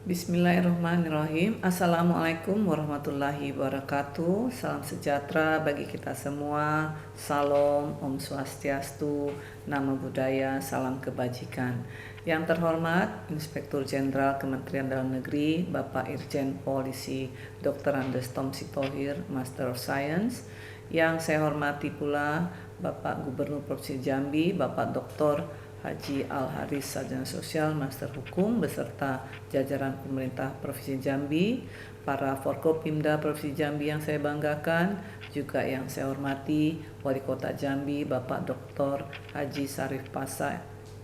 Bismillahirrahmanirrahim. Assalamualaikum warahmatullahi wabarakatuh. Salam sejahtera bagi kita semua. Salam, Om Swastiastu, Namo Buddhaya, salam kebajikan. Yang terhormat Inspektur Jenderal Kementerian Dalam Negeri, Bapak Irjen Polisi Dr. Andes Tom Sitohir, Master of Science. Yang saya hormati pula Bapak Gubernur Provinsi Jambi, Bapak Dr. Haji Al-Haris, Sarjana Sosial, Master Hukum, beserta jajaran pemerintah Provinsi Jambi, para Forkopimda Provinsi Jambi yang saya banggakan, juga yang saya hormati Wali Kota Jambi, Bapak Dr. Haji Sarif Pasa,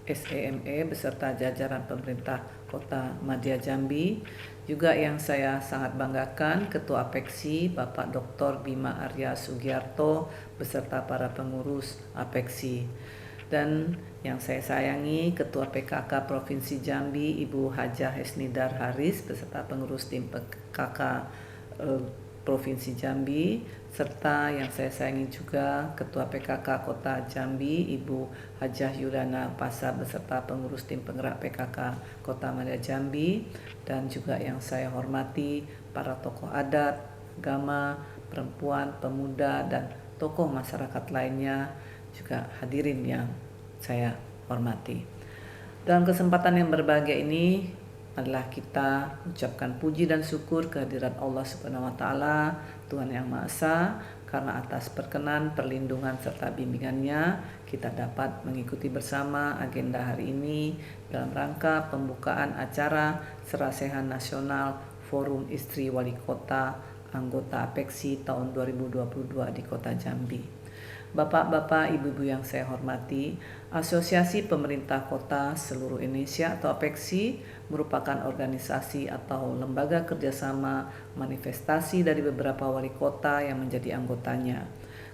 SEME, beserta jajaran pemerintah Kota Madya Jambi, juga yang saya sangat banggakan Ketua Apeksi, Bapak Dr. Bima Arya Sugiarto, beserta para pengurus Apeksi. Dan yang saya sayangi Ketua PKK Provinsi Jambi, Ibu Hajah Hesnidar Haris, beserta pengurus tim PKK Provinsi Jambi, serta yang saya sayangi juga Ketua PKK Kota Jambi, Ibu Hajah Yudana Pasa, beserta pengurus tim penggerak PKK Kota Madya Jambi, dan juga yang saya hormati para tokoh adat, agama, perempuan, pemuda, dan tokoh masyarakat lainnya, juga hadirin yang saya hormati. Dalam kesempatan yang berbahagia ini adalah kita ucapkan puji dan syukur kehadirat Allah Subhanahu wa taala, Tuhan Yang Maha Esa, karena atas perkenan, perlindungan serta bimbingannya kita dapat mengikuti bersama agenda hari ini dalam rangka pembukaan acara Serasehan Nasional Forum Istri Wali Kota Anggota Apeksi tahun 2022 di Kota Jambi. Bapak-bapak, ibu-ibu yang saya hormati, Asosiasi Pemerintah Kota Seluruh Indonesia atau APEKSI merupakan organisasi atau lembaga kerjasama manifestasi dari beberapa wali kota yang menjadi anggotanya.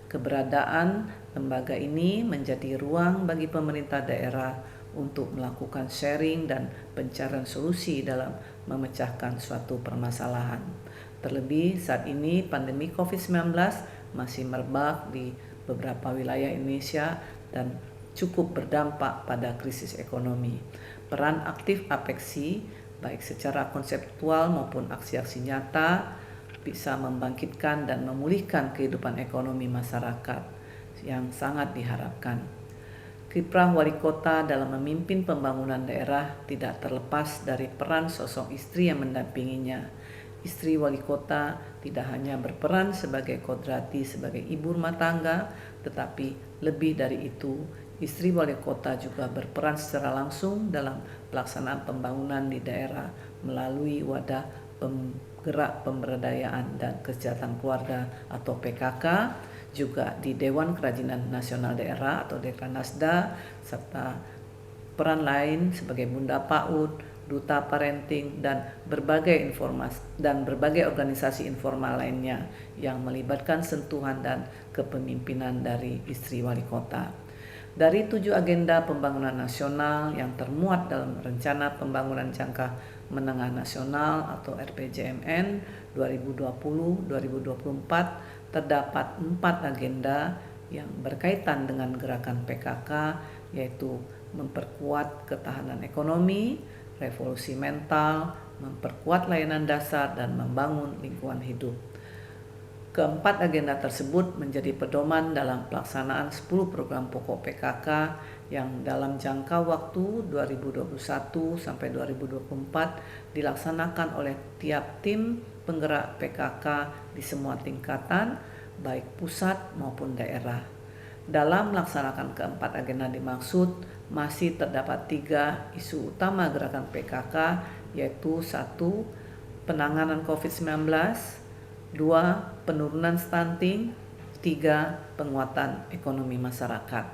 Keberadaan lembaga ini menjadi ruang bagi pemerintah daerah untuk melakukan sharing dan pencarian solusi dalam memecahkan suatu permasalahan. Terlebih saat ini pandemi COVID-19 masih merebak di beberapa wilayah Indonesia dan cukup berdampak pada krisis ekonomi. Peran aktif Apeksi, baik secara konseptual maupun aksi-aksi nyata, bisa membangkitkan dan memulihkan kehidupan ekonomi masyarakat yang sangat diharapkan. Kiprah wali kota dalam memimpin pembangunan daerah tidak terlepas dari peran sosok istri yang mendampinginya. Istri wali kota tidak hanya berperan sebagai kodrati, sebagai ibu rumah tangga, tetapi lebih dari itu, istri wali kota juga berperan secara langsung dalam pelaksanaan pembangunan di daerah melalui wadah penggerak pemberdayaan dan kesejahteraan keluarga atau PKK, juga di Dewan Kerajinan Nasional Daerah atau Dekranasda, serta peran lain sebagai Bunda PAUD, Duta Parenting, dan berbagai organisasi informal lainnya yang melibatkan sentuhan dan kepemimpinan dari istri wali kota. Dari 7 agenda pembangunan nasional yang termuat dalam Rencana Pembangunan Jangka Menengah Nasional atau RPJMN 2020-2024, terdapat 4 agenda yang berkaitan dengan gerakan PKK, yaitu memperkuat ketahanan ekonomi, revolusi mental, memperkuat layanan dasar, dan membangun lingkungan hidup. Keempat agenda tersebut menjadi pedoman dalam pelaksanaan 10 program pokok PKK yang dalam jangka waktu 2021 sampai 2024 dilaksanakan oleh tiap tim penggerak PKK di semua tingkatan, baik pusat maupun daerah. Dalam melaksanakan keempat agenda dimaksud, masih terdapat 3 isu utama gerakan PKK, yaitu 1. Penanganan COVID-19, 2. Penurunan stunting, 3. Penguatan ekonomi masyarakat.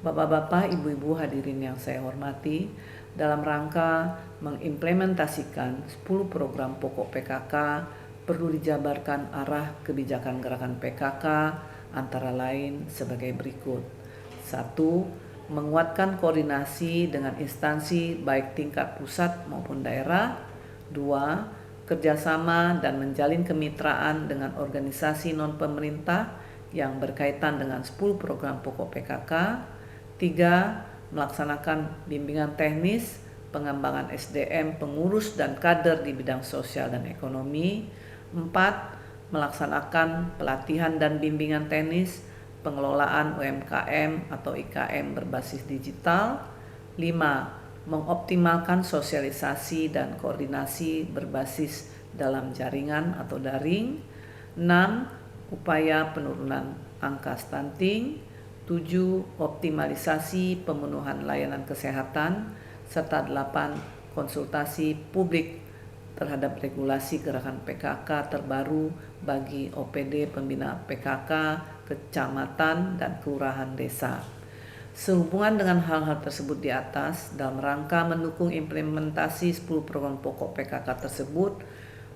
Bapak-bapak, ibu-ibu hadirin yang saya hormati, dalam rangka mengimplementasikan 10 program pokok PKK, perlu dijabarkan arah kebijakan gerakan PKK antara lain sebagai berikut. 1. Menguatkan koordinasi dengan instansi baik tingkat pusat maupun daerah. 2. Kerjasama dan menjalin kemitraan dengan organisasi non-pemerintah yang berkaitan dengan 10 program pokok PKK. 3. Melaksanakan bimbingan teknis pengembangan SDM, pengurus dan kader di bidang sosial dan ekonomi. 4. Melaksanakan pelatihan dan bimbingan teknis pengelolaan UMKM atau IKM berbasis digital. 5. Mengoptimalkan sosialisasi dan koordinasi berbasis dalam jaringan atau daring. 6. Upaya penurunan angka stunting. 7. Optimalisasi pemenuhan layanan kesehatan. Serta 8. Konsultasi publik terhadap regulasi gerakan PKK terbaru bagi OPD pembina PKK, kecamatan, dan kelurahan desa. Sehubungan dengan hal-hal tersebut di atas, dalam rangka mendukung implementasi 10 program pokok PKK tersebut,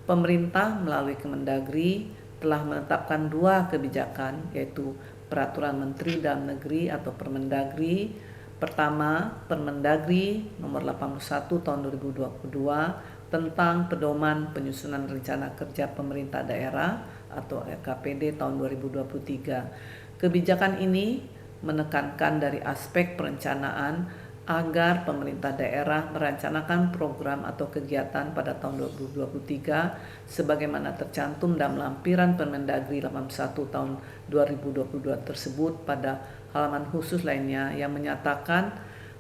pemerintah melalui Kemendagri telah menetapkan 2 kebijakan, yaitu Peraturan Menteri Dalam Negeri atau Permendagri. Pertama, Permendagri nomor 81 tahun 2022 tentang pedoman penyusunan rencana kerja pemerintah daerah atau RKPD tahun 2023. Kebijakan ini menekankan dari aspek perencanaan agar pemerintah daerah merencanakan program atau kegiatan pada tahun 2023 sebagaimana tercantum dalam lampiran Permendagri 81 tahun 2022 tersebut pada halaman khusus lainnya yang menyatakan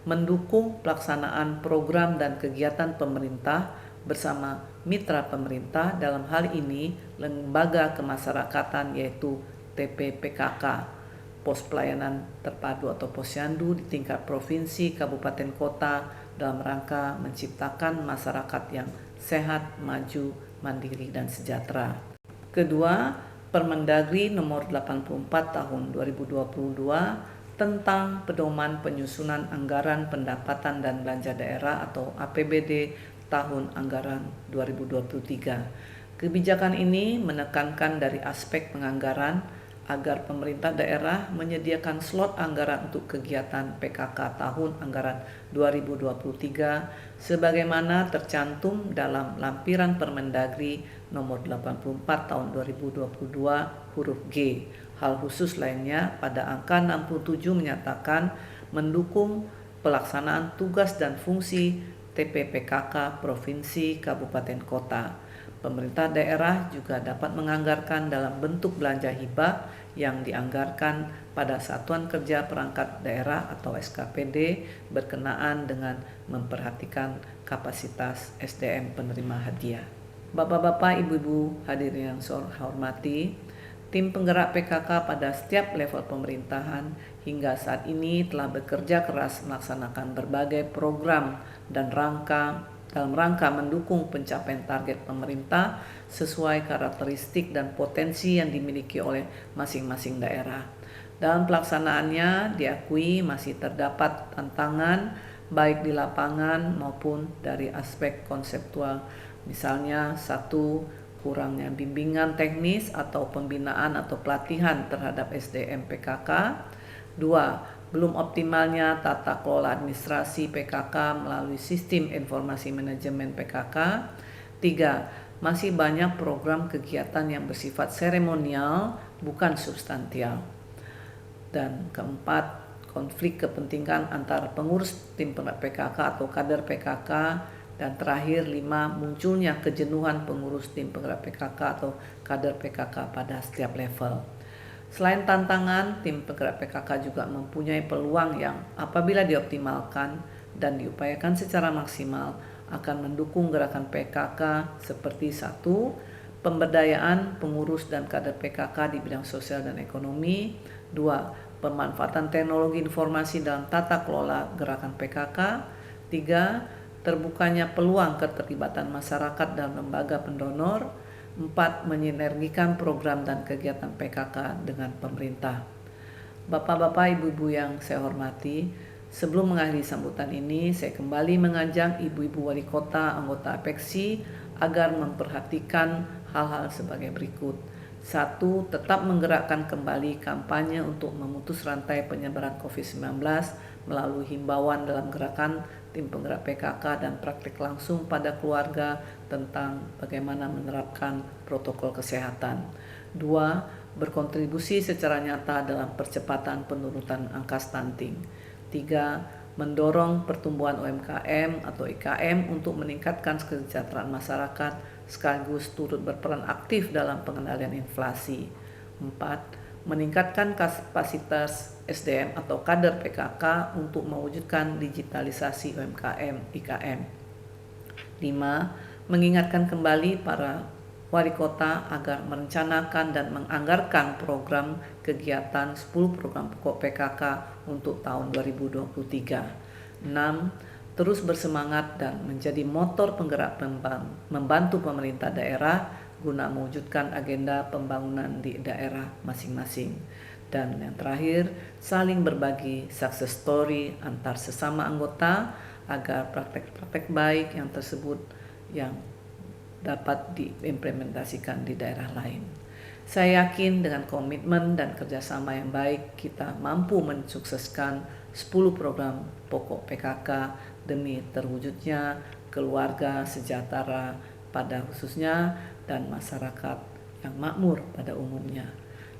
mendukung pelaksanaan program dan kegiatan pemerintah bersama mitra pemerintah, dalam hal ini lembaga kemasyarakatan yaitu TPPKK, pos pelayanan terpadu atau posyandu di tingkat provinsi, kabupaten, kota dalam rangka menciptakan masyarakat yang sehat, maju, mandiri, dan sejahtera. Kedua, Permendagri nomor 84 tahun 2022 tentang pedoman penyusunan anggaran pendapatan dan belanja daerah atau APBD tahun anggaran 2023. Kebijakan ini menekankan dari aspek penganggaran agar pemerintah daerah menyediakan slot anggaran untuk kegiatan PKK tahun anggaran 2023 sebagaimana tercantum dalam lampiran Permendagri nomor 84 tahun 2022 huruf G. Hal khusus lainnya pada angka 67 menyatakan mendukung pelaksanaan tugas dan fungsi TPPKK provinsi, kabupaten, kota. Pemerintah daerah juga dapat menganggarkan dalam bentuk belanja hibah yang dianggarkan pada Satuan Kerja Perangkat Daerah atau SKPD berkenaan dengan memperhatikan kapasitas SDM penerima hadiah. Bapak-bapak, ibu-ibu hadirin yang saya hormati, tim penggerak PKK pada setiap level pemerintahan hingga saat ini telah bekerja keras melaksanakan berbagai program dan dalam rangka mendukung pencapaian target pemerintah sesuai karakteristik dan potensi yang dimiliki oleh masing-masing daerah. Dalam pelaksanaannya diakui masih terdapat tantangan baik di lapangan maupun dari aspek konseptual. Misalnya 1. Kurangnya bimbingan teknis atau pembinaan atau pelatihan terhadap SDM PKK. 2. Belum optimalnya tata kelola administrasi PKK melalui sistem informasi manajemen PKK. 3. Masih banyak program kegiatan yang bersifat seremonial bukan substansial. Dan 4. Konflik kepentingan antara pengurus tim PKK atau kader PKK. Dan terakhir 5. Munculnya kejenuhan pengurus tim penggerak PKK atau kader PKK pada setiap level. Selain tantangan, tim penggerak PKK juga mempunyai peluang yang apabila dioptimalkan dan diupayakan secara maksimal akan mendukung gerakan PKK seperti 1. Pemberdayaan pengurus dan kader PKK di bidang sosial dan ekonomi. 2. Pemanfaatan teknologi informasi dalam tata kelola gerakan PKK. 3. Terbukanya peluang keterlibatan masyarakat dalam lembaga pendonor. 4. Menyinergikan program dan kegiatan PKK dengan pemerintah. Bapak-bapak, ibu-ibu yang saya hormati, sebelum mengakhiri sambutan ini, saya kembali mengajak ibu-ibu wali kota anggota APEKSI agar memperhatikan hal-hal sebagai berikut. 1. Tetap menggerakkan kembali kampanye untuk memutus rantai penyebaran COVID-19 melalui himbauan dalam gerakan tim penggerak PKK dan praktik langsung pada keluarga tentang bagaimana menerapkan protokol kesehatan. 2. Berkontribusi secara nyata dalam percepatan penurunan angka stunting. 3. mendorong pertumbuhan UMKM atau IKM untuk meningkatkan kesejahteraan masyarakat sekaligus turut berperan aktif dalam pengendalian inflasi. 4. Meningkatkan kapasitas SDM atau kader PKK untuk mewujudkan digitalisasi UMKM IKM. 5. Mengingatkan kembali para wali kota agar merencanakan dan menganggarkan program kegiatan 10 program pokok PKK untuk tahun 2023. 6. Terus bersemangat dan menjadi motor penggerak membantu pemerintah daerah guna mewujudkan agenda pembangunan di daerah masing-masing. Dan yang terakhir, saling berbagi success story antar sesama anggota agar praktek-praktek baik yang tersebut yang dapat diimplementasikan di daerah lain. Saya yakin dengan komitmen dan kerjasama yang baik kita mampu mensukseskan 10 program pokok PKK demi terwujudnya keluarga sejahtera pada khususnya dan masyarakat yang makmur pada umumnya.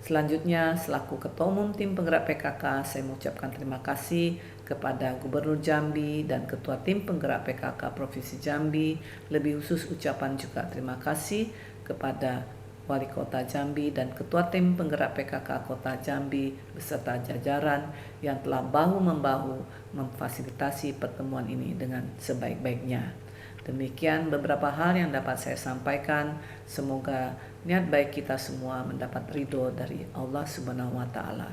Selanjutnya, selaku Ketua Umum Tim Penggerak PKK, saya mengucapkan terima kasih kepada Gubernur Jambi dan Ketua Tim Penggerak PKK Provinsi Jambi. Lebih khusus ucapan juga terima kasih kepada Wali Kota Jambi dan Ketua Tim Penggerak PKK Kota Jambi beserta jajaran yang telah bahu-membahu memfasilitasi pertemuan ini dengan sebaik-baiknya. Demikian beberapa hal yang dapat saya sampaikan. Semoga niat baik kita semua mendapat ridho dari Allah Subhanahu wa Ta'ala.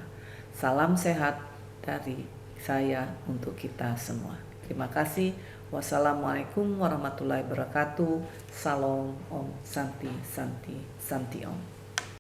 Salam sehat dari saya untuk kita semua. Terima kasih. Wassalamualaikum warahmatullahi wabarakatuh. Salam Om Santi Santi Santi Om.